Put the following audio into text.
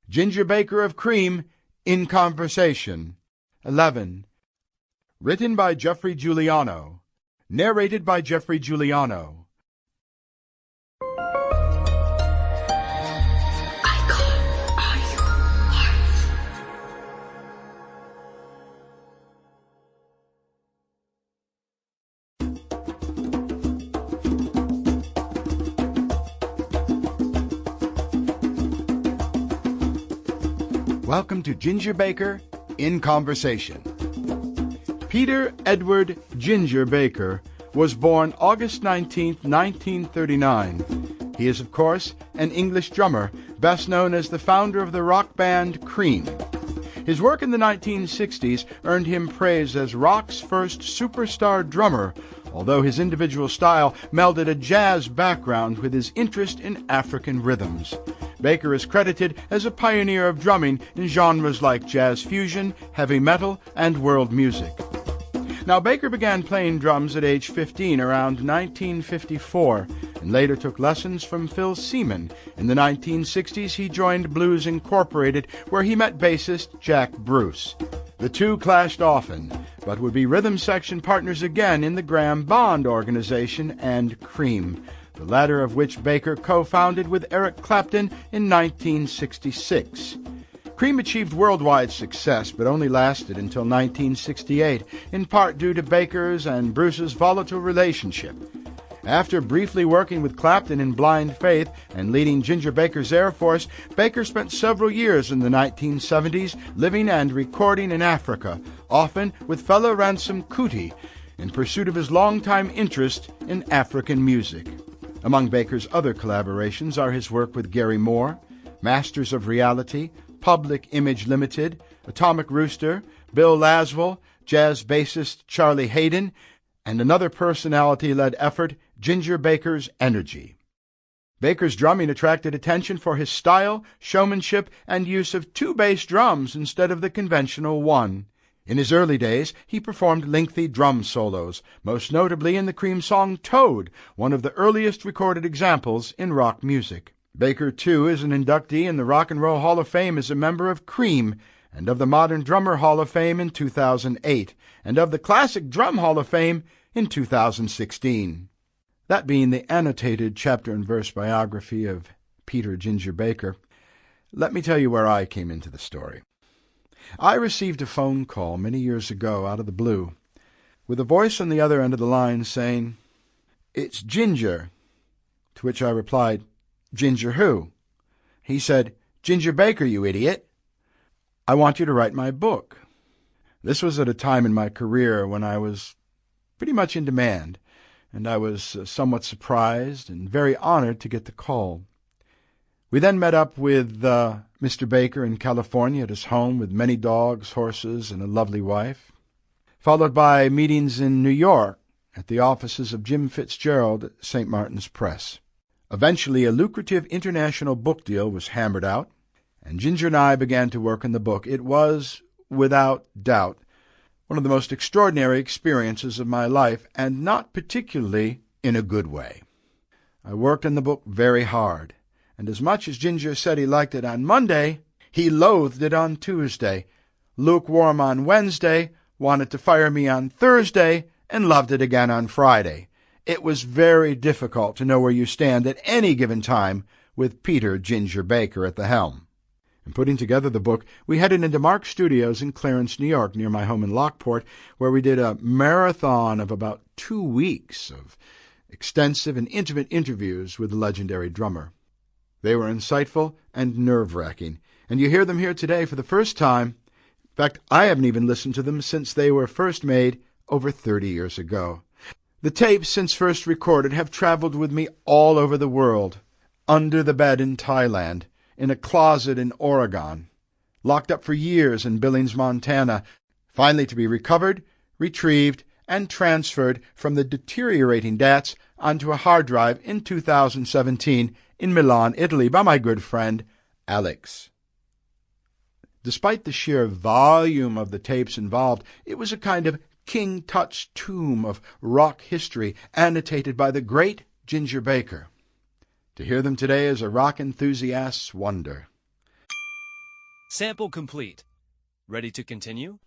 Ginger Baker of Cream, in Conversation. 11. Written by Geoffrey Giuliano. Narrated by Geoffrey Giuliano. Welcome to Ginger Baker in Conversation. Peter Edward Ginger Baker was born August 19, 1939. He is, of course, an English drummer, best known as the founder of the rock band Cream. His work in the 1960s earned him praise as rock's first superstar drummer, although his individual style melded a jazz background with his interest in African rhythms. Baker is credited as a pioneer of drumming in genres like jazz fusion, heavy metal, and world music. Now, Baker began playing drums at age 15 around 1954, and later took lessons from Phil Seaman. In the 1960s, he joined Blues Incorporated, where he met bassist Jack Bruce. The two clashed often, but would be rhythm section partners again in the Graham Bond Organization and Cream, the latter of which Baker co-founded with Eric Clapton in 1966. Cream achieved worldwide success, but only lasted until 1968, in part due to Baker's and Bruce's volatile relationship. After briefly working with Clapton in Blind Faith and leading Ginger Baker's Air Force, Baker spent several years in the 1970s living and recording in Africa, often with fellow Ransom Kuti, in pursuit of his longtime interest in African music. Among Baker's other collaborations are his work with Gary Moore, Masters of Reality, Public Image Limited, Atomic Rooster, Bill Laswell, jazz bassist Charlie Hayden, and another personality-led effort, Ginger Baker's Energy. Baker's drumming attracted attention for his style, showmanship, and use of two bass drums instead of the conventional one. In his early days, he performed lengthy drum solos, most notably in the Cream song Toad, one of the earliest recorded examples in rock music. Baker, too, is an inductee in the Rock and Roll Hall of Fame as a member of Cream, and of the Modern Drummer Hall of Fame in 2008, and of the Classic Drum Hall of Fame in 2016. That being the annotated chapter and verse biography of Peter Ginger Baker, let me tell you where I came into the story. I received a phone call many years ago out of the blue, with a voice on the other end of the line saying, "It's Ginger," to which I replied, "Ginger who?" He said, "Ginger Baker, you idiot. I want you to write my book." This was at a time in my career when I was pretty much in demand, and I was somewhat surprised and very honored to get the call. We then met up with Mr. Baker in California at his home with many dogs, horses, and a lovely wife, followed by meetings in New York at the offices of Jim Fitzgerald at St. Martin's Press. Eventually, a lucrative international book deal was hammered out, and Ginger and I began to work on the book. It was, without doubt, one of the most extraordinary experiences of my life, and not particularly in a good way. I worked on the book very hard, and as much as Ginger said he liked it on Monday, he loathed it on Tuesday, lukewarm on Wednesday, wanted to fire me on Thursday, and loved it again on Friday. It was very difficult to know where you stand at any given time with Peter Ginger Baker at the helm. In putting together the book, we headed into Mark Studios in Clarence, New York, near my home in Lockport, where we did a marathon of about 2 weeks of extensive and intimate interviews with the legendary drummer. They were insightful and nerve-wracking, and you hear them here today for the first time. In fact, I haven't even listened to them since they were first made over 30 years ago. The tapes, since first recorded, have traveled with me all over the world, under the bed in Thailand, in a closet in Oregon, locked up for years in Billings, Montana, finally to be recovered, retrieved, and transferred from the deteriorating DATs onto a hard drive in 2017 in Milan, Italy, by my good friend Alex. Despite the sheer volume of the tapes involved, it was a kind of King Tut's tomb of rock history annotated by the great Ginger Baker. To hear them today is a rock enthusiast's wonder. Sample complete. Ready to continue?